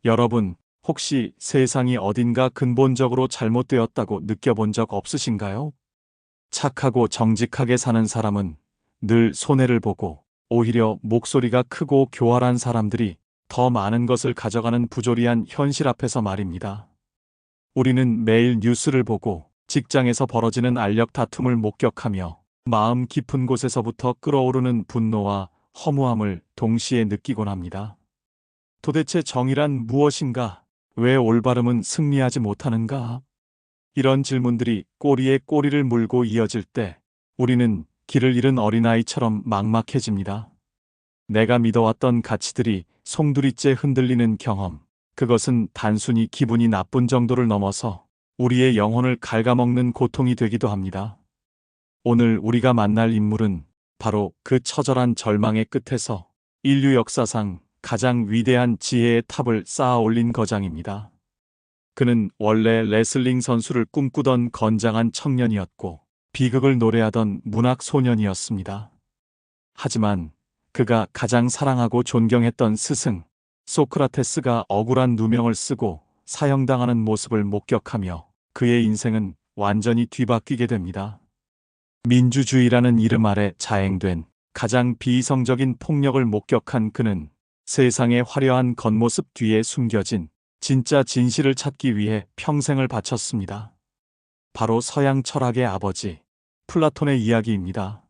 여러분, 혹시 세상이 어딘가 근본적으로 잘못되었다고 느껴본 적 없으신가요? 착하고 정직하게 사는 사람은 늘 손해를 보고, 오히려 목소리가 크고 교활한 사람들이 더 많은 것을 가져가는 부조리한 현실 앞에서 말입니다. 우리는 매일 뉴스를 보고 직장에서 벌어지는 알력 다툼을 목격하며 마음 깊은 곳에서부터 끓어오르는 분노와 허무함을 동시에 느끼곤 합니다. 도대체 정의란 무엇인가? 왜 올바름은 승리하지 못하는가? 이런 질문들이 꼬리에 꼬리를 물고 이어질 때 우리는 길을 잃은 어린아이처럼 막막해집니다. 내가 믿어왔던 가치들이 송두리째 흔들리는 경험, 그것은 단순히 기분이 나쁜 정도를 넘어서 우리의 영혼을 갉아먹는 고통이 되기도 합니다. 오늘 우리가 만날 인물은 바로 그 처절한 절망의 끝에서 인류 역사상 가장 위대한 지혜의 탑을 쌓아 올린 거장입니다. 그는 원래 레슬링 선수를 꿈꾸던 건장한 청년이었고 비극을 노래하던 문학 소년이었습니다. 하지만 그가 가장 사랑하고 존경했던 스승 소크라테스가 억울한 누명을 쓰고 사형당하는 모습을 목격하며 그의 인생은 완전히 뒤바뀌게 됩니다. 민주주의라는 이름 아래 자행된 가장 비이성적인 폭력을 목격한 그는 세상의 화려한 겉모습 뒤에 숨겨진 진짜 진실을 찾기 위해 평생을 바쳤습니다. 바로 서양 철학의 아버지, 플라톤의 이야기입니다.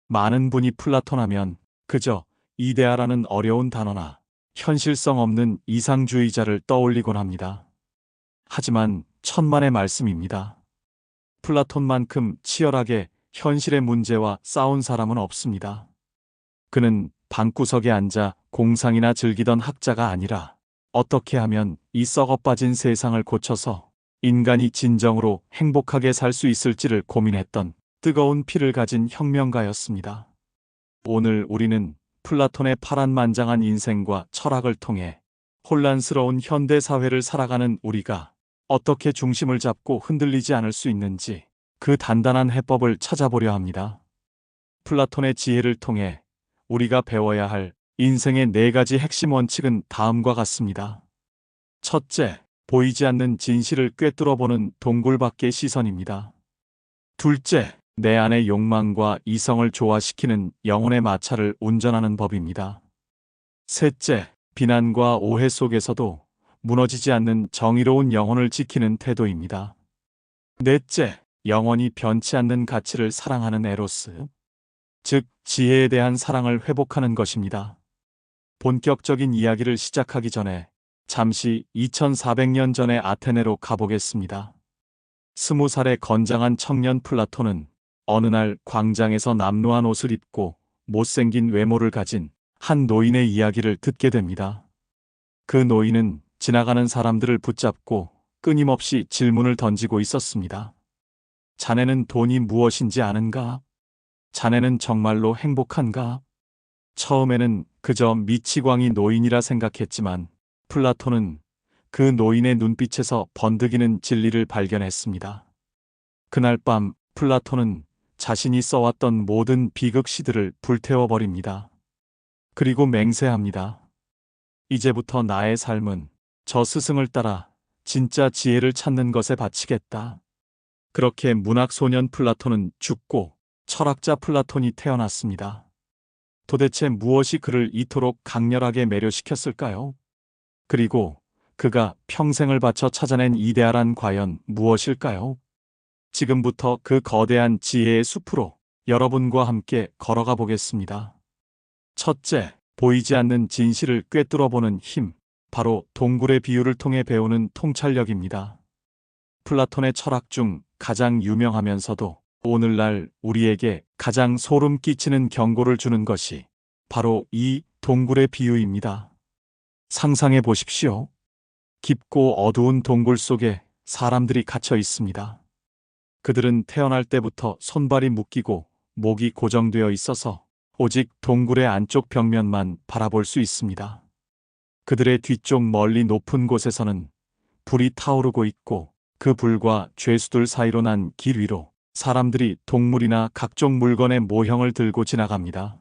많은 분이 플라톤 하면 그저 이데아라는 어려운 단어나 현실성 없는 이상주의자를 떠올리곤 합니다. 하지만 천만의 말씀입니다. 플라톤만큼 치열하게 현실의 문제와 싸운 사람은 없습니다. 그는 방구석에 앉아 공상이나 즐기던 학자가 아니라 어떻게 하면 이 썩어빠진 세상을 고쳐서 인간이 진정으로 행복하게 살 수 있을지를 고민했던 뜨거운 피를 가진 혁명가였습니다. 오늘 우리는 플라톤의 파란만장한 인생과 철학을 통해 혼란스러운 현대 사회를 살아가는 우리가 어떻게 중심을 잡고 흔들리지 않을 수 있는지 그 단단한 해법을 찾아보려 합니다. 플라톤의 지혜를 통해 우리가 배워야 할 인생의 4가지 핵심 원칙은 다음과 같습니다. 첫째, 보이지 않는 진실을 꿰뚫어보는 동굴 밖의 시선입니다. 둘째, 내 안의 욕망과 이성을 조화시키는 영혼의 마차를 운전하는 법입니다. 셋째, 비난과 오해 속에서도 무너지지 않는 정의로운 영혼을 지키는 태도입니다. 넷째, 영원히 변치 않는 가치를 사랑하는 에로스, 즉 지혜에 대한 사랑을 회복하는 것입니다. 본격적인 이야기를 시작하기 전에 잠시 2400년 전의 아테네로 가보겠습니다. 20살의 건장한 청년 플라톤은 어느 날 광장에서 남루한 옷을 입고 못생긴 외모를 가진 한 노인의 이야기를 듣게 됩니다. 그 노인은 지나가는 사람들을 붙잡고 끊임없이 질문을 던지고 있었습니다. 자네는 돈이 무엇인지 아는가? 자네는 정말로 행복한가? 처음에는 그저 미치광이 노인이라 생각했지만 플라톤은 그 노인의 눈빛에서 번득이는 진리를 발견했습니다. 그날 밤 플라톤은 자신이 써왔던 모든 비극 시들을 불태워버립니다. 그리고 맹세합니다. 이제부터 나의 삶은 저 스승을 따라 진짜 지혜를 찾는 것에 바치겠다. 그렇게 문학소년 플라톤은 죽고 철학자 플라톤이 태어났습니다. 도대체 무엇이 그를 이토록 강렬하게 매료시켰을까요? 그리고 그가 평생을 바쳐 찾아낸 이데아란 과연 무엇일까요? 지금부터 그 거대한 지혜의 숲으로 여러분과 함께 걸어가 보겠습니다. 첫째, 보이지 않는 진실을 꿰뚫어보는 힘, 바로 동굴의 비유를 통해 배우는 통찰력입니다. 플라톤의 철학 중 가장 유명하면서도 오늘날 우리에게 가장 소름 끼치는 경고를 주는 것이 바로 이 동굴의 비유입니다. 상상해 보십시오. 깊고 어두운 동굴 속에 사람들이 갇혀 있습니다. 그들은 태어날 때부터 손발이 묶이고 목이 고정되어 있어서 오직 동굴의 안쪽 벽면만 바라볼 수 있습니다. 그들의 뒤쪽 멀리 높은 곳에서는 불이 타오르고 있고 그 불과 죄수들 사이로 난 길 위로 사람들이 동물이나 각종 물건의 모형을 들고 지나갑니다.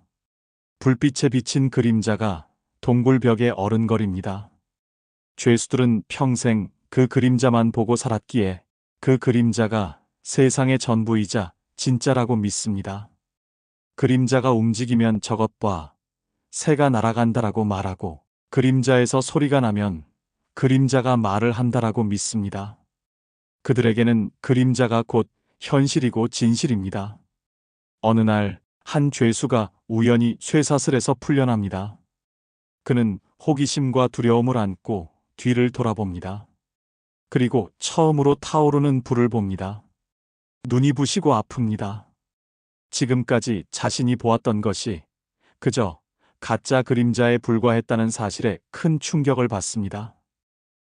불빛에 비친 그림자가 동굴 벽에 어른거립니다. 죄수들은 평생 그 그림자만 보고 살았기에 그 그림자가 세상의 전부이자 진짜라고 믿습니다. 그림자가 움직이면 저것 봐, 새가 날아간다라고 말하고 그림자에서 소리가 나면 그림자가 말을 한다라고 믿습니다. 그들에게는 그림자가 곧 현실이고 진실입니다. 어느 날 한 죄수가 우연히 쇠사슬에서 풀려납니다. 그는 호기심과 두려움을 안고 뒤를 돌아봅니다. 그리고 처음으로 타오르는 불을 봅니다. 눈이 부시고 아픕니다. 지금까지 자신이 보았던 것이 그저 가짜 그림자에 불과했다는 사실에 큰 충격을 받습니다.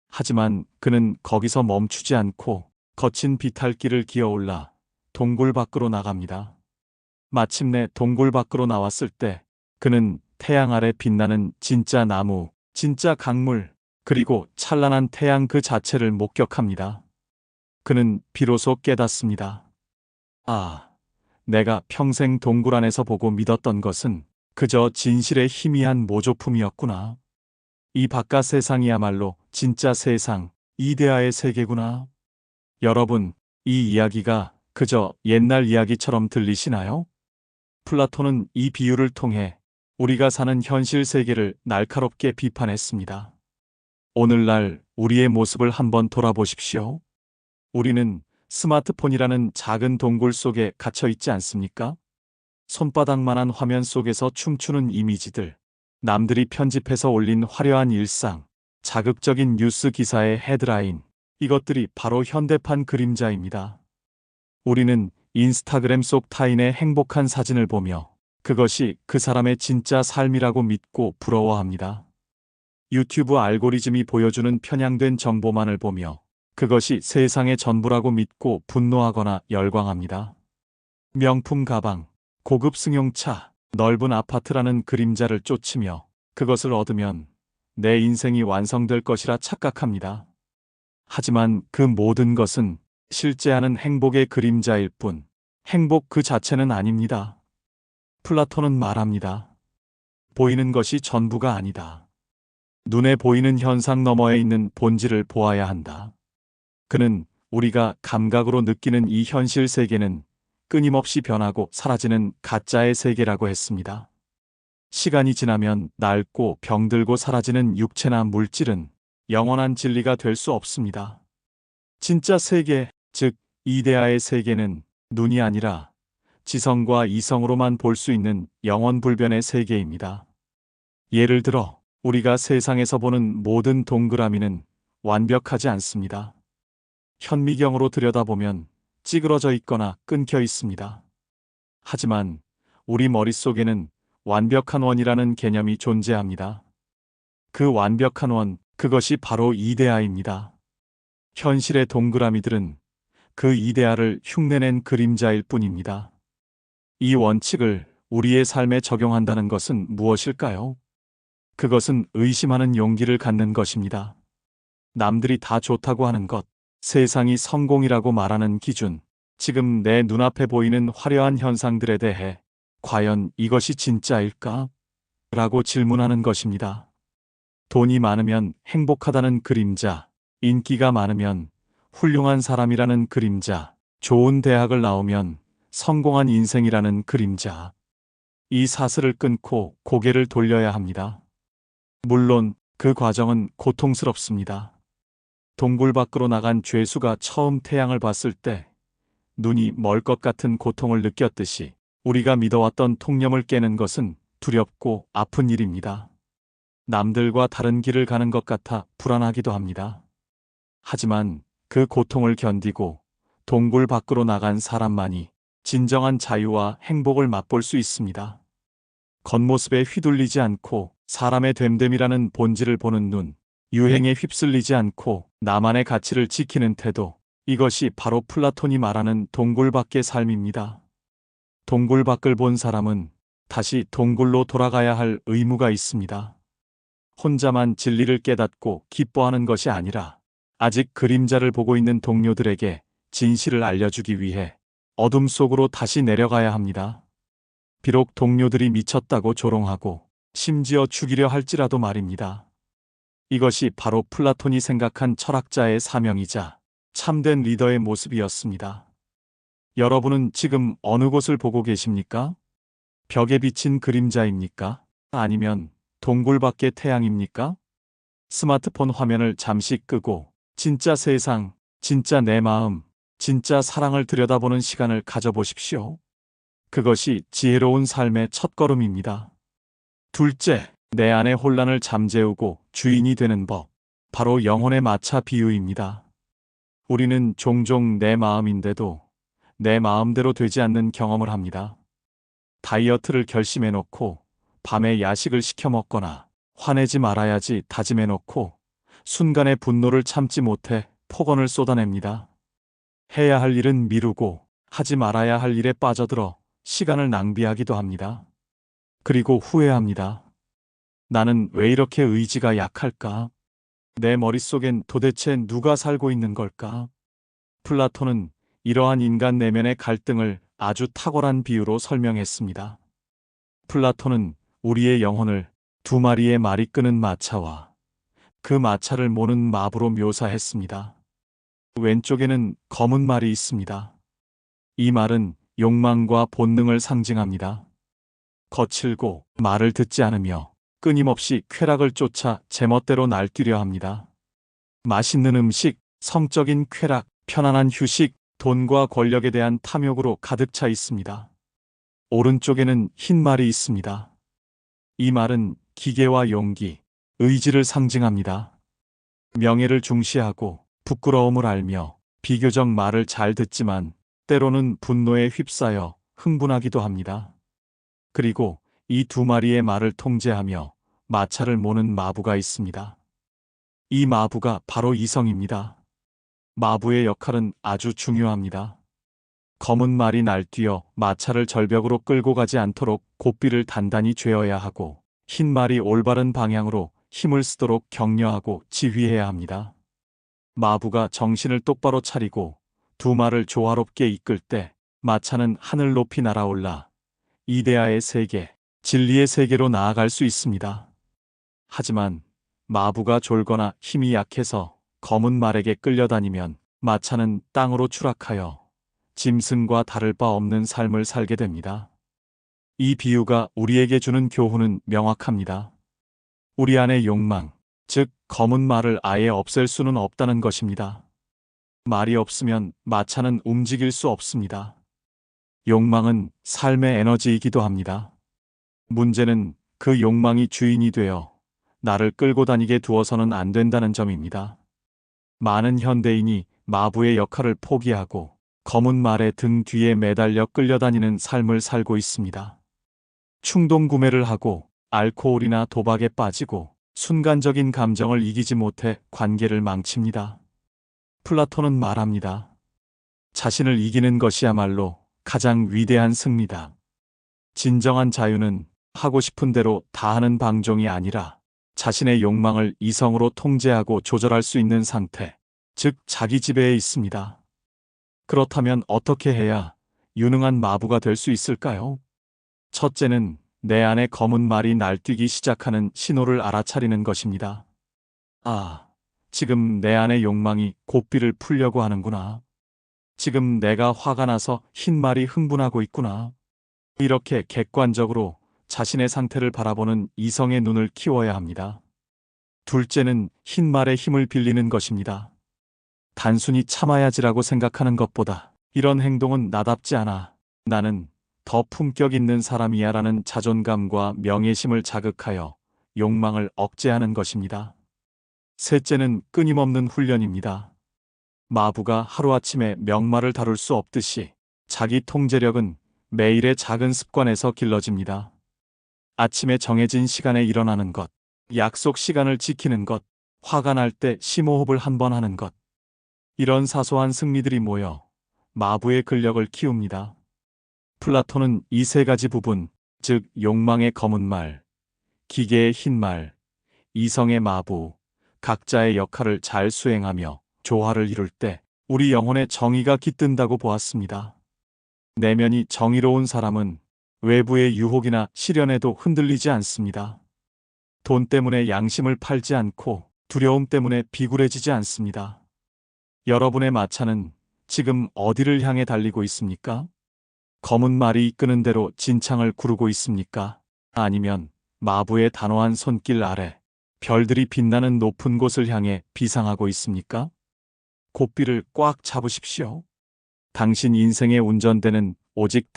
하지만 그는 거기서 멈추지 않고 거친 비탈길을 기어올라 동굴 밖으로 나갑니다. 마침내 동굴 밖으로 나왔을 때 그는 태양 아래 빛나는 진짜 나무, 진짜 강물, 그리고 찬란한 태양 그 자체를 목격합니다. 그는 비로소 깨닫습니다. 아, 내가 평생 동굴 안에서 보고 믿었던 것은 그저 진실의 희미한 모조품이었구나. 이 바깥 세상이야말로 진짜 세상, 이데아의 세계구나. 여러분, 이 이야기가 그저 옛날 이야기처럼 들리시나요? 플라톤은 이 비유를 통해 우리가 사는 현실 세계를 날카롭게 비판했습니다. 오늘날 우리의 모습을 한번 돌아보십시오. 우리는 스마트폰이라는 작은 동굴 속에 갇혀 있지 않습니까? 손바닥만한 화면 속에서 춤추는 이미지들, 남들이 편집해서 올린 화려한 일상, 자극적인 뉴스 기사의 헤드라인, 이것들이 바로 현대판 그림자입니다. 우리는 인스타그램 속 타인의 행복한 사진을 보며 그것이 그 사람의 진짜 삶이라고 믿고 부러워합니다. 유튜브 알고리즘이 보여주는 편향된 정보만을 보며 그것이 세상의 전부라고 믿고 분노하거나 열광합니다. 명품 가방, 고급 승용차, 넓은 아파트라는 그림자를 쫓으며 그것을 얻으면 내 인생이 완성될 것이라 착각합니다. 하지만 그 모든 것은 실제하는 행복의 그림자일 뿐 행복 그 자체는 아닙니다. 플라톤은 말합니다. 보이는 것이 전부가 아니다. 눈에 보이는 현상 너머에 있는 본질을 보아야 한다. 그는 우리가 감각으로 느끼는 이 현실 세계는 끊임없이 변하고 사라지는 가짜의 세계라고 했습니다. 시간이 지나면 낡고 병들고 사라지는 육체나 물질은 영원한 진리가 될 수 없습니다. 진짜 세계, 즉 이데아의 세계는 눈이 아니라 지성과 이성으로만 볼 수 있는 영원불변의 세계입니다. 예를 들어 우리가 세상에서 보는 모든 동그라미는 완벽하지 않습니다. 현미경으로 들여다보면 찌그러져 있거나 끊겨 있습니다. 하지만 우리 머릿속에는 완벽한 원이라는 개념이 존재합니다. 그 완벽한 원, 그것이 바로 이데아입니다. 현실의 동그라미들은 그 이데아를 흉내낸 그림자일 뿐입니다. 이 원칙을 우리의 삶에 적용한다는 것은 무엇일까요? 그것은 의심하는 용기를 갖는 것입니다. 남들이 다 좋다고 하는 것, 세상이 성공이라고 말하는 기준, 지금 내 눈앞에 보이는 화려한 현상들에 대해 과연 이것이 진짜일까? 라고 질문하는 것입니다. 돈이 많으면 행복하다는 그림자, 인기가 많으면 훌륭한 사람이라는 그림자, 좋은 대학을 나오면 성공한 인생이라는 그림자. 이 사슬을 끊고 고개를 돌려야 합니다. 물론 그 과정은 고통스럽습니다. 동굴 밖으로 나간 죄수가 처음 태양을 봤을 때 눈이 멀 것 같은 고통을 느꼈듯이 우리가 믿어왔던 통념을 깨는 것은 두렵고 아픈 일입니다. 남들과 다른 길을 가는 것 같아 불안하기도 합니다. 하지만 그 고통을 견디고 동굴 밖으로 나간 사람만이 진정한 자유와 행복을 맛볼 수 있습니다. 겉모습에 휘둘리지 않고 사람의 됨됨이라는 본질을 보는 눈, 유행에 휩쓸리지 않고 나만의 가치를 지키는 태도, 이것이 바로 플라톤이 말하는 동굴 밖의 삶입니다. 동굴 밖을 본 사람은 다시 동굴로 돌아가야 할 의무가 있습니다. 혼자만 진리를 깨닫고 기뻐하는 것이 아니라 아직 그림자를 보고 있는 동료들에게 진실을 알려주기 위해 어둠 속으로 다시 내려가야 합니다. 비록 동료들이 미쳤다고 조롱하고 심지어 죽이려 할지라도 말입니다. 이것이 바로 플라톤이 생각한 철학자의 사명이자 참된 리더의 모습이었습니다. 여러분은 지금 어느 곳을 보고 계십니까? 벽에 비친 그림자입니까? 아니면 동굴 밖의 태양입니까? 스마트폰 화면을 잠시 끄고 진짜 세상, 진짜 내 마음, 진짜 사랑을 들여다보는 시간을 가져보십시오. 그것이 지혜로운 삶의 첫걸음입니다. 둘째, 내 안의 혼란을 잠재우고 주인이 되는 법. 바로 영혼의 마차 비유입니다. 우리는 종종 내 마음인데도 내 마음대로 되지 않는 경험을 합니다. 다이어트를 결심해놓고 밤에 야식을 시켜 먹거나 화내지 말아야지 다짐해놓고 순간의 분노를 참지 못해 폭언을 쏟아냅니다. 해야 할 일은 미루고 하지 말아야 할 일에 빠져들어 시간을 낭비하기도 합니다. 그리고 후회합니다. 나는 왜 이렇게 의지가 약할까? 내 머릿속엔 도대체 누가 살고 있는 걸까? 플라톤은 이러한 인간 내면의 갈등을 아주 탁월한 비유로 설명했습니다. 플라톤은 우리의 영혼을 두 마리의 말이 끄는 마차와 그 마차를 모는 마부로 묘사했습니다. 왼쪽에는 검은 말이 있습니다. 이 말은 욕망과 본능을 상징합니다. 거칠고 말을 듣지 않으며 끊임없이 쾌락을 쫓아 제멋대로 날뛰려 합니다. 맛있는 음식, 성적인 쾌락, 편안한 휴식, 돈과 권력에 대한 탐욕으로 가득 차 있습니다. 오른쪽에는 흰 말이 있습니다. 이 말은 기계와 용기, 의지를 상징합니다. 명예를 중시하고 부끄러움을 알며 비교적 말을 잘 듣지만 때로는 분노에 휩싸여 흥분하기도 합니다. 그리고 이 두 마리의 말을 통제하며 마차를 모는 마부가 있습니다. 이 마부가 바로 이성입니다. 마부의 역할은 아주 중요합니다. 검은 말이 날뛰어 마차를 절벽으로 끌고 가지 않도록 고삐를 단단히 쬐어야 하고 흰 말이 올바른 방향으로 힘을 쓰도록 격려하고 지휘해야 합니다. 마부가 정신을 똑바로 차리고 두 말을 조화롭게 이끌 때 마차는 하늘 높이 날아올라 이데아의 세계, 진리의 세계로 나아갈 수 있습니다. 하지만 마부가 졸거나 힘이 약해서 검은 말에게 끌려다니면 마차는 땅으로 추락하여 짐승과 다를 바 없는 삶을 살게 됩니다. 이 비유가 우리에게 주는 교훈은 명확합니다. 우리 안의 욕망, 즉 검은 말을 아예 없앨 수는 없다는 것입니다. 말이 없으면 마차는 움직일 수 없습니다. 욕망은 삶의 에너지이기도 합니다. 문제는 그 욕망이 주인이 되어 나를 끌고 다니게 두어서는 안 된다는 점입니다. 많은 현대인이 마부의 역할을 포기하고 검은 말의 등 뒤에 매달려 끌려다니는 삶을 살고 있습니다. 충동 구매를 하고 알코올이나 도박에 빠지고 순간적인 감정을 이기지 못해 관계를 망칩니다. 플라톤은 말합니다. 자신을 이기는 것이야말로 가장 위대한 승리다. 진정한 자유는 하고 싶은 대로 다 하는 방종이 아니라 자신의 욕망을 이성으로 통제하고 조절할 수 있는 상태, 즉 자기 지배에 있습니다. 그렇다면 어떻게 해야 유능한 마부가 될 수 있을까요? 첫째는 내 안에 검은 말이 날뛰기 시작하는 신호를 알아차리는 것입니다. 아, 지금 내 안의 욕망이 고삐를 풀려고 하는구나. 지금 내가 화가 나서 흰 말이 흥분하고 있구나. 이렇게 객관적으로 자신의 상태를 바라보는 이성의 눈을 키워야 합니다. 둘째는 흰 말의 힘을 빌리는 것입니다. 단순히 참아야지라고 생각하는 것보다 이런 행동은 나답지 않아. 나는 더 품격 있는 사람이야 라는 자존감과 명예심을 자극하여 욕망을 억제하는 것입니다. 셋째는 끊임없는 훈련입니다. 마부가 하루아침에 명마를 다룰 수 없듯이 자기 통제력은 매일의 작은 습관에서 길러집니다. 아침에 정해진 시간에 일어나는 것, 약속 시간을 지키는 것, 화가 날 때 심호흡을 한 번 하는 것. 이런 사소한 승리들이 모여 마부의 근력을 키웁니다. 플라톤은 이 세 가지 부분, 즉 욕망의 검은 말, 기계의 흰 말, 이성의 마부, 각자의 역할을 잘 수행하며 조화를 이룰 때 우리 영혼의 정의가 깃든다고 보았습니다. 내면이 정의로운 사람은 외부의 유혹이나 시련에도 흔들리지 않습니다. 돈 때문에 양심을 팔지 않고 두려움 때문에 비굴해지지 않습니다. 여러분의 마차는 지금 어디를 향해 달리고 있습니까? 검은 말이 이끄는 대로 진창을 구르고 있습니까? 아니면 마부의 단호한 손길 아래 별들이 빛나는 높은 곳을 향해 비상하고 있습니까? 고삐를 꽉 잡으십시오. 당신 인생의 운전대는 오직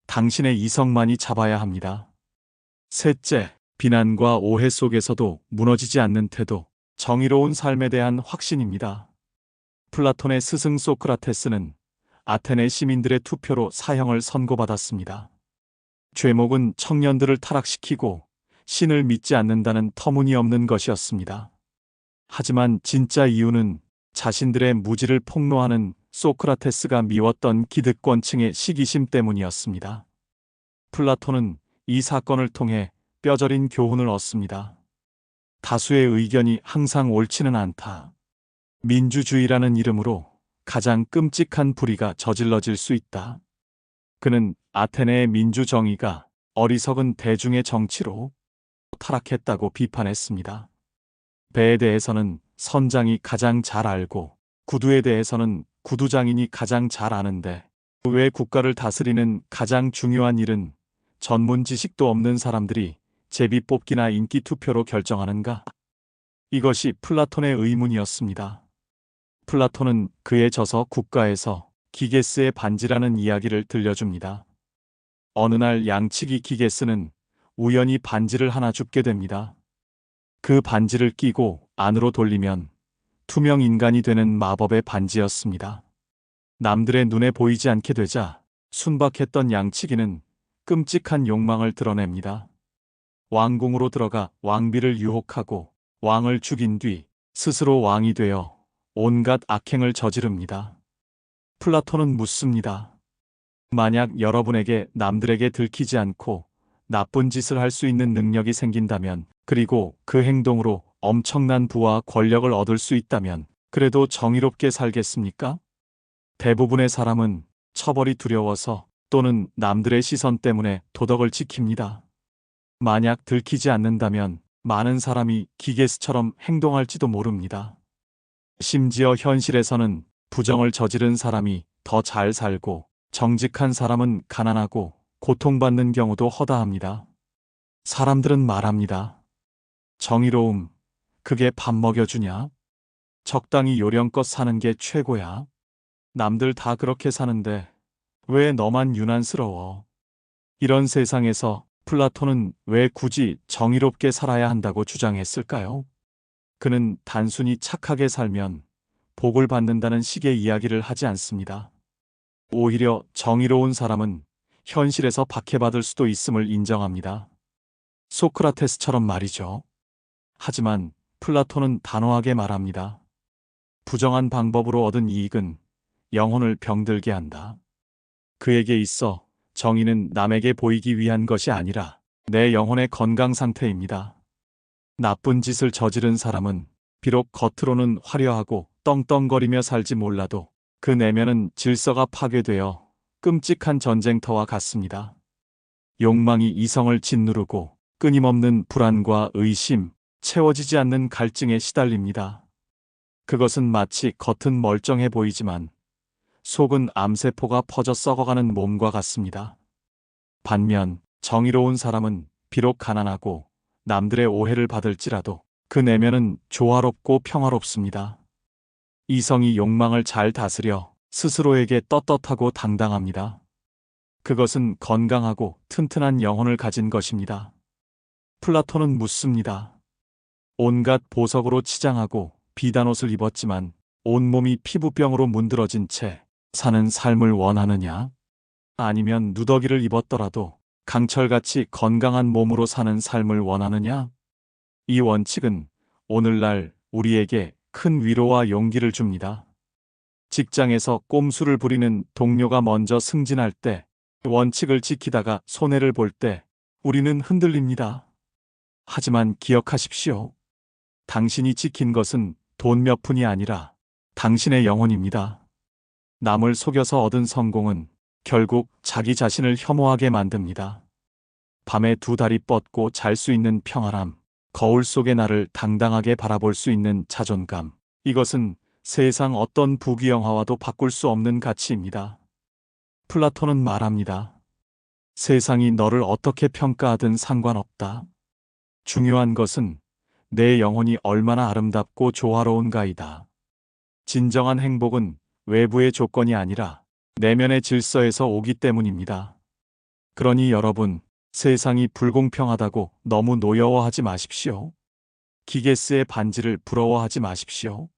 당신의 이성만이 잡아야 합니다. 셋째, 비난과 오해 속에서도 무너지지 않는 태도, 정의로운 삶에 대한 확신입니다. 플라톤의 스승 소크라테스는 아테네 시민들의 투표로 사형을 선고받았습니다. 죄목은 청년들을 타락시키고 신을 믿지 않는다는 터무니없는 것이었습니다. 하지만 진짜 이유는 자신들의 무지를 폭로하는 소크라테스가 미웠던 기득권층의 시기심 때문이었습니다. 플라톤은 이 사건을 통해 뼈저린 교훈을 얻습니다. 다수의 의견이 항상 옳지는 않다. 민주주의라는 이름으로 가장 끔찍한 불의가 저질러질 수 있다. 그는 아테네의 민주정의가 어리석은 대중의 정치로 타락했다고 비판했습니다. 배에 대해서는 선장이 가장 잘 알고 구두에 대해서는 구두장인이 가장 잘 아는데 왜 국가를 다스리는 가장 중요한 일은 전문 지식도 없는 사람들이 제비뽑기나 인기투표로 결정하는가? 이것이 플라톤의 의문이었습니다. 플라톤은 그에 져서 국가에서 기게스의 반지라는 이야기를 들려줍니다. 어느 날 양치기 기게스는 우연히 반지를 하나 줍게 됩니다. 그 반지를 끼고 안으로 돌리면 투명 인간이 되는 마법의 반지였습니다. 남들의 눈에 보이지 않게 되자 순박했던 양치기는 끔찍한 욕망을 드러냅니다. 왕궁으로 들어가 왕비를 유혹하고 왕을 죽인 뒤 스스로 왕이 되어 온갖 악행을 저지릅니다. 플라톤은 묻습니다. 만약 여러분에게 남들에게 들키지 않고 나쁜 짓을 할 수 있는 능력이 생긴다면, 그리고 그 행동으로 엄청난 부와 권력을 얻을 수 있다면 그래도 정의롭게 살겠습니까? 대부분의 사람은 처벌이 두려워서 또는 남들의 시선 때문에 도덕을 지킵니다. 만약 들키지 않는다면 많은 사람이 기게스처럼 행동할지도 모릅니다. 심지어 현실에서는 부정을 저지른 사람이 더 잘 살고 정직한 사람은 가난하고 고통받는 경우도 허다합니다. 사람들은 말합니다. 정의로움, 그게 밥 먹여주냐? 적당히 요령껏 사는 게 최고야. 남들 다 그렇게 사는데 왜 너만 유난스러워? 이런 세상에서 플라톤은 왜 굳이 정의롭게 살아야 한다고 주장했을까요? 그는 단순히 착하게 살면 복을 받는다는 식의 이야기를 하지 않습니다. 오히려 정의로운 사람은 현실에서 박해받을 수도 있음을 인정합니다. 소크라테스처럼 말이죠. 하지만 플라톤은 단호하게 말합니다. 부정한 방법으로 얻은 이익은 영혼을 병들게 한다. 그에게 있어 정의는 남에게 보이기 위한 것이 아니라 내 영혼의 건강 상태입니다. 나쁜 짓을 저지른 사람은 비록 겉으로는 화려하고 떵떵거리며 살지 몰라도 그 내면은 질서가 파괴되어 끔찍한 전쟁터와 같습니다. 욕망이 이성을 짓누르고 끊임없는 불안과 의심, 채워지지 않는 갈증에 시달립니다. 그것은 마치 겉은 멀쩡해 보이지만 속은 암세포가 퍼져 썩어가는 몸과 같습니다. 반면 정의로운 사람은 비록 가난하고 남들의 오해를 받을지라도 그 내면은 조화롭고 평화롭습니다. 이성이 욕망을 잘 다스려 스스로에게 떳떳하고 당당합니다. 그것은 건강하고 튼튼한 영혼을 가진 것입니다. 플라톤은 묻습니다. 온갖 보석으로 치장하고 비단옷을 입었지만 온몸이 피부병으로 문드러진 채 사는 삶을 원하느냐? 아니면 누더기를 입었더라도 강철같이 건강한 몸으로 사는 삶을 원하느냐? 이 원칙은 오늘날 우리에게 큰 위로와 용기를 줍니다. 직장에서 꼼수를 부리는 동료가 먼저 승진할 때, 원칙을 지키다가 손해를 볼 때 우리는 흔들립니다. 하지만 기억하십시오. 당신이 지킨 것은 돈 몇 푼이 아니라 당신의 영혼입니다. 남을 속여서 얻은 성공은 결국 자기 자신을 혐오하게 만듭니다. 밤에 두 다리 뻗고 잘 수 있는 평화람, 거울 속의 나를 당당하게 바라볼 수 있는 자존감. 이것은 세상 어떤 부귀영화와도 바꿀 수 없는 가치입니다. 플라톤은 말합니다. 세상이 너를 어떻게 평가하든 상관없다. 중요한 것은 내 영혼이 얼마나 아름답고 조화로운가이다. 진정한 행복은 외부의 조건이 아니라 내면의 질서에서 오기 때문입니다. 그러니 여러분, 세상이 불공평하다고 너무 노여워하지 마십시오. 기게스의 반지를 부러워하지 마십시오.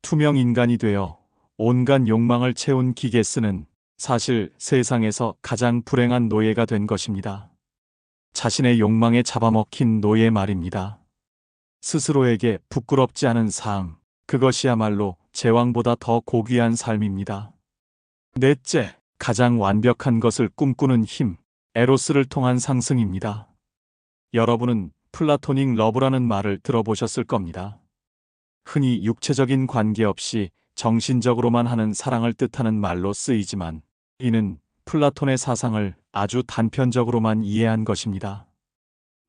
투명 인간이 되어 온갖 욕망을 채운 기게스는 사실 세상에서 가장 불행한 노예가 된 것입니다. 자신의 욕망에 잡아먹힌 노예 말입니다. 스스로에게 부끄럽지 않은 삶, 그것이야말로 제왕보다 더 고귀한 삶입니다. 넷째, 가장 완벽한 것을 꿈꾸는 힘, 에로스를 통한 상승입니다. 여러분은 플라토닉 러브라는 말을 들어보셨을 겁니다. 흔히 육체적인 관계없이 정신적으로만 하는 사랑을 뜻하는 말로 쓰이지만 이는 플라톤의 사상을 아주 단편적으로만 이해한 것입니다.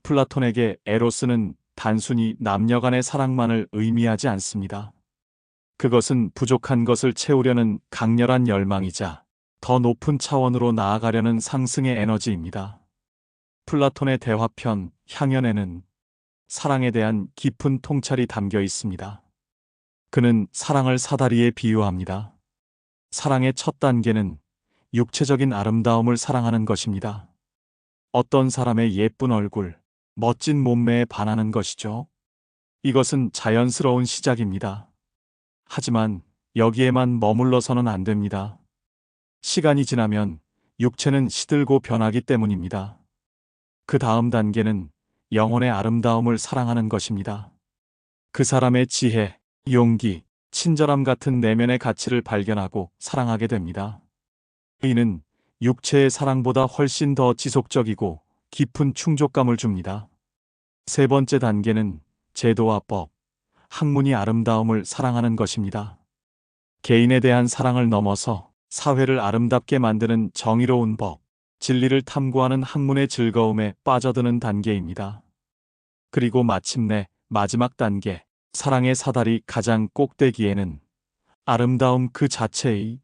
플라톤에게 에로스는 단순히 남녀 간의 사랑만을 의미하지 않습니다. 그것은 부족한 것을 채우려는 강렬한 열망이자 더 높은 차원으로 나아가려는 상승의 에너지입니다. 플라톤의 대화편 향연에는 사랑에 대한 깊은 통찰이 담겨 있습니다. 그는 사랑을 사다리에 비유합니다. 사랑의 첫 단계는 육체적인 아름다움을 사랑하는 것입니다. 어떤 사람의 예쁜 얼굴, 멋진 몸매에 반하는 것이죠. 이것은 자연스러운 시작입니다. 하지만 여기에만 머물러서는 안 됩니다. 시간이 지나면 육체는 시들고 변하기 때문입니다. 그 다음 단계는 영혼의 아름다움을 사랑하는 것입니다. 그 사람의 지혜, 용기, 친절함 같은 내면의 가치를 발견하고 사랑하게 됩니다. 이는 육체의 사랑보다 훨씬 더 지속적이고 깊은 충족감을 줍니다. 세 번째 단계는 제도와 법, 학문이 아름다움을 사랑하는 것입니다. 개인에 대한 사랑을 넘어서 사회를 아름답게 만드는 정의로운 법, 진리를 탐구하는 학문의 즐거움에 빠져드는 단계입니다. 그리고 마침내 마지막 단계, 사랑의 사다리 가장 꼭대기에는 아름다움 그 자체의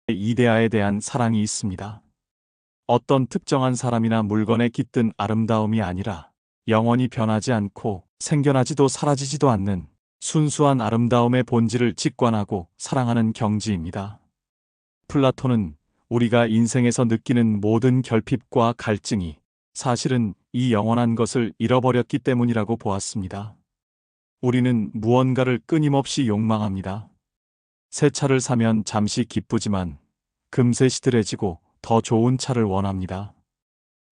이데아에 대한 사랑이 있습니다. 어떤 특정한 사람이나 물건에 깃든 아름다움이 아니라 영원히 변하지 않고 생겨나지도 사라지지도 않는 순수한 아름다움의 본질을 직관하고 사랑하는 경지입니다. 플라톤은 우리가 인생에서 느끼는 모든 결핍과 갈증이 사실은 이 영원한 것을 잃어버렸기 때문이라고 보았습니다. 우리는 무언가를 끊임없이 욕망합니다. 새 차를 사면 잠시 기쁘지만 금세 시들해지고 더 좋은 차를 원합니다.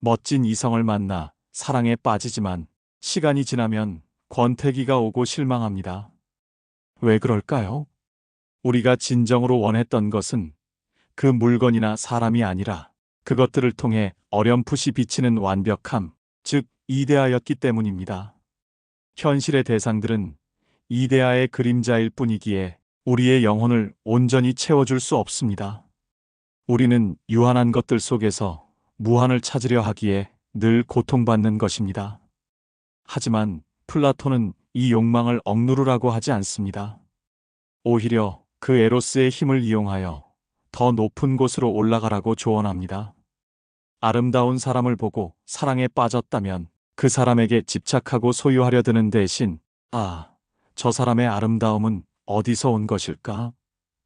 멋진 이성을 만나 사랑에 빠지지만 시간이 지나면 권태기가 오고 실망합니다. 왜 그럴까요? 우리가 진정으로 원했던 것은 그 물건이나 사람이 아니라 그것들을 통해 어렴풋이 비치는 완벽함, 즉 이데아였기 때문입니다. 현실의 대상들은 이데아의 그림자일 뿐이기에 우리의 영혼을 온전히 채워줄 수 없습니다. 우리는 유한한 것들 속에서 무한을 찾으려 하기에 늘 고통받는 것입니다. 하지만 플라톤은 이 욕망을 억누르라고 하지 않습니다. 오히려 그 에로스의 힘을 이용하여 더 높은 곳으로 올라가라고 조언합니다. 아름다운 사람을 보고 사랑에 빠졌다면 그 사람에게 집착하고 소유하려 드는 대신 저 사람의 아름다움은 어디서 온 것일까?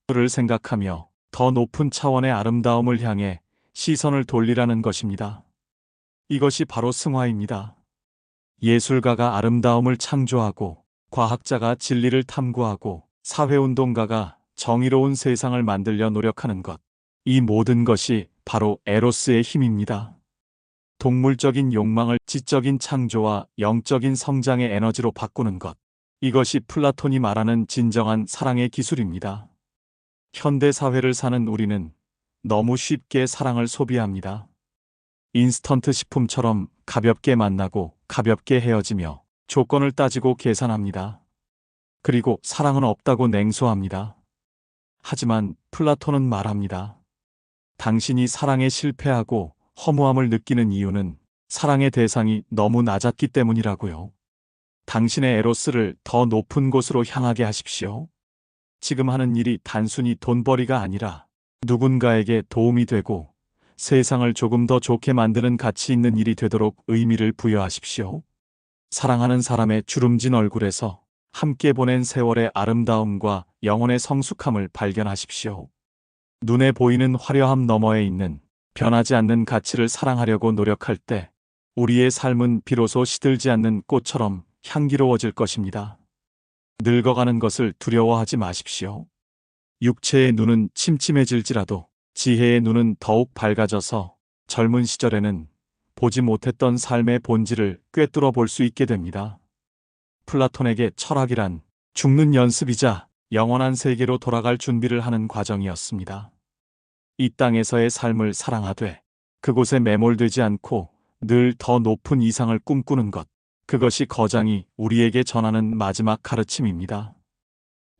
를 생각하며 더 높은 차원의 아름다움을 향해 시선을 돌리라는 것입니다. 이것이 바로 승화입니다. 예술가가 아름다움을 창조하고 과학자가 진리를 탐구하고 사회운동가가 정의로운 세상을 만들려 노력하는 것. 이 모든 것이 바로 에로스의 힘입니다. 동물적인 욕망을 지적인 창조와 영적인 성장의 에너지로 바꾸는 것. 이것이 플라톤이 말하는 진정한 사랑의 기술입니다. 현대 사회를 사는 우리는 너무 쉽게 사랑을 소비합니다. 인스턴트 식품처럼 가볍게 만나고 가볍게 헤어지며 조건을 따지고 계산합니다. 그리고 사랑은 없다고 냉소합니다. 하지만 플라톤은 말합니다. 당신이 사랑에 실패하고 허무함을 느끼는 이유는 사랑의 대상이 너무 낮았기 때문이라고요. 당신의 에로스를 더 높은 곳으로 향하게 하십시오. 지금 하는 일이 단순히 돈벌이가 아니라 누군가에게 도움이 되고 세상을 조금 더 좋게 만드는 가치 있는 일이 되도록 의미를 부여하십시오. 사랑하는 사람의 주름진 얼굴에서 함께 보낸 세월의 아름다움과 영혼의 성숙함을 발견하십시오. 눈에 보이는 화려함 너머에 있는 변하지 않는 가치를 사랑하려고 노력할 때 우리의 삶은 비로소 시들지 않는 꽃처럼 향기로워질 것입니다. 늙어가는 것을 두려워하지 마십시오. 육체의 눈은 침침해질지라도 지혜의 눈은 더욱 밝아져서 젊은 시절에는 보지 못했던 삶의 본질을 꿰뚫어 볼 수 있게 됩니다. 플라톤에게 철학이란 죽는 연습이자 영원한 세계로 돌아갈 준비를 하는 과정이었습니다. 이 땅에서의 삶을 사랑하되 그곳에 매몰되지 않고 늘 더 높은 이상을 꿈꾸는 것, 그것이 거장이 우리에게 전하는 마지막 가르침입니다.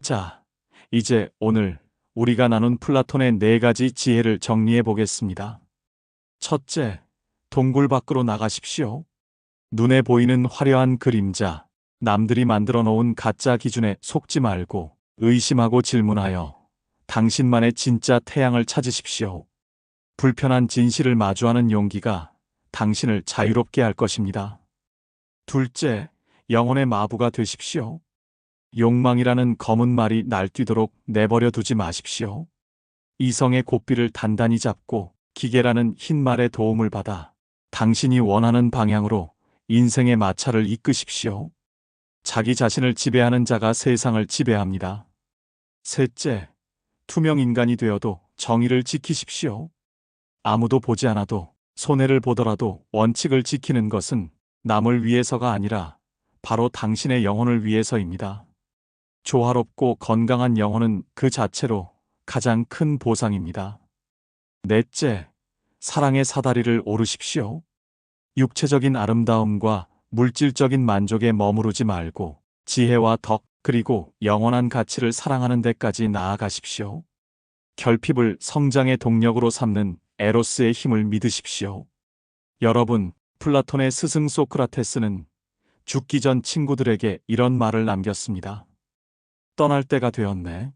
자, 이제 오늘 우리가 나눈 플라톤의 4가지 지혜를 정리해 보겠습니다. 첫째, 동굴 밖으로 나가십시오. 눈에 보이는 화려한 그림자, 남들이 만들어 놓은 가짜 기준에 속지 말고 의심하고 질문하여 당신만의 진짜 태양을 찾으십시오. 불편한 진실을 마주하는 용기가 당신을 자유롭게 할 것입니다. 둘째, 영혼의 마부가 되십시오. 욕망이라는 검은 말이 날뛰도록 내버려 두지 마십시오. 이성의 고삐를 단단히 잡고 기계라는 흰 말의 도움을 받아 당신이 원하는 방향으로 인생의 마차를 이끄십시오. 자기 자신을 지배하는 자가 세상을 지배합니다. 셋째, 투명 인간이 되어도 정의를 지키십시오. 아무도 보지 않아도 손해를 보더라도 원칙을 지키는 것은 남을 위해서가 아니라 바로 당신의 영혼을 위해서입니다. 조화롭고 건강한 영혼은 그 자체로 가장 큰 보상입니다. 넷째, 사랑의 사다리를 오르십시오. 육체적인 아름다움과 물질적인 만족에 머무르지 말고 지혜와 덕 그리고 영원한 가치를 사랑하는 데까지 나아가십시오. 결핍을 성장의 동력으로 삼는 에로스의 힘을 믿으십시오. 여러분, 플라톤의 스승 소크라테스는 죽기 전 친구들에게 이런 말을 남겼습니다. 떠날 때가 되었네.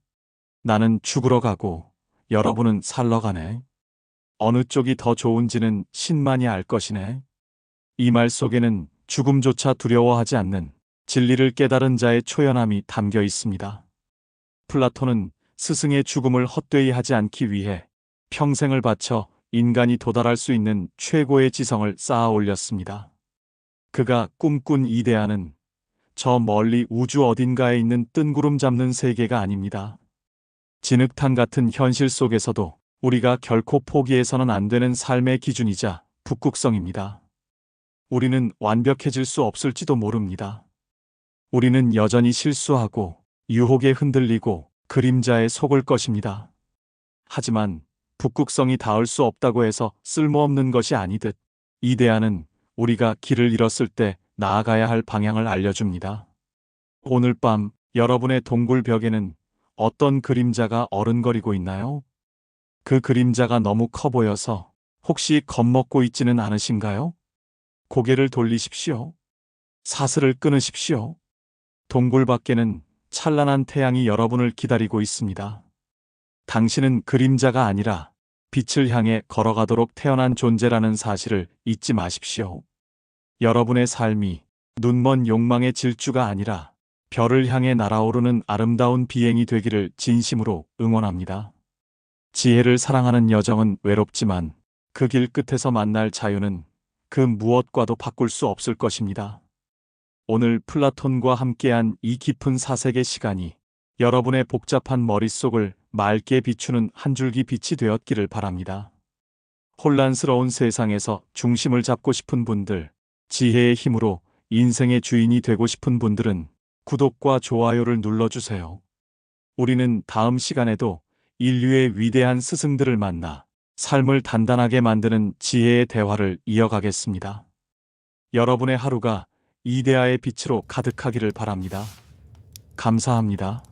나는 죽으러 가고 여러분은 살러 가네. 어느 쪽이 더 좋은지는 신만이 알 것이네. 이 말 속에는 죽음조차 두려워하지 않는 진리를 깨달은 자의 초연함이 담겨 있습니다. 플라톤은 스승의 죽음을 헛되이 하지 않기 위해 평생을 바쳐 인간이 도달할 수 있는 최고의 지성을 쌓아 올렸습니다. 그가 꿈꾼 이데아는 저 멀리 우주 어딘가에 있는 뜬구름 잡는 세계가 아닙니다. 진흙탕 같은 현실 속에서도 우리가 결코 포기해서는 안 되는 삶의 기준이자 북극성입니다. 우리는 완벽해질 수 없을지도 모릅니다. 우리는 여전히 실수하고 유혹에 흔들리고 그림자에 속을 것입니다. 하지만 북극성이 닿을 수 없다고 해서 쓸모없는 것이 아니듯 이데아는 우리가 길을 잃었을 때 나아가야 할 방향을 알려줍니다. 오늘 밤 여러분의 동굴 벽에는 어떤 그림자가 어른거리고 있나요? 그 그림자가 너무 커 보여서 혹시 겁먹고 있지는 않으신가요? 고개를 돌리십시오. 사슬을 끊으십시오. 동굴 밖에는 찬란한 태양이 여러분을 기다리고 있습니다. 당신은 그림자가 아니라 빛을 향해 걸어가도록 태어난 존재라는 사실을 잊지 마십시오. 여러분의 삶이 눈먼 욕망의 질주가 아니라 별을 향해 날아오르는 아름다운 비행이 되기를 진심으로 응원합니다. 지혜를 사랑하는 여정은 외롭지만 그 길 끝에서 만날 자유는 그 무엇과도 바꿀 수 없을 것입니다. 오늘 플라톤과 함께한 이 깊은 사색의 시간이 여러분의 복잡한 머릿속을 맑게 비추는 한 줄기 빛이 되었기를 바랍니다. 혼란스러운 세상에서 중심을 잡고 싶은 분들, 지혜의 힘으로 인생의 주인이 되고 싶은 분들은 구독과 좋아요를 눌러주세요. 우리는 다음 시간에도 인류의 위대한 스승들을 만나 삶을 단단하게 만드는 지혜의 대화를 이어가겠습니다. 여러분의 하루가 이데아의 빛으로 가득하기를 바랍니다. 감사합니다.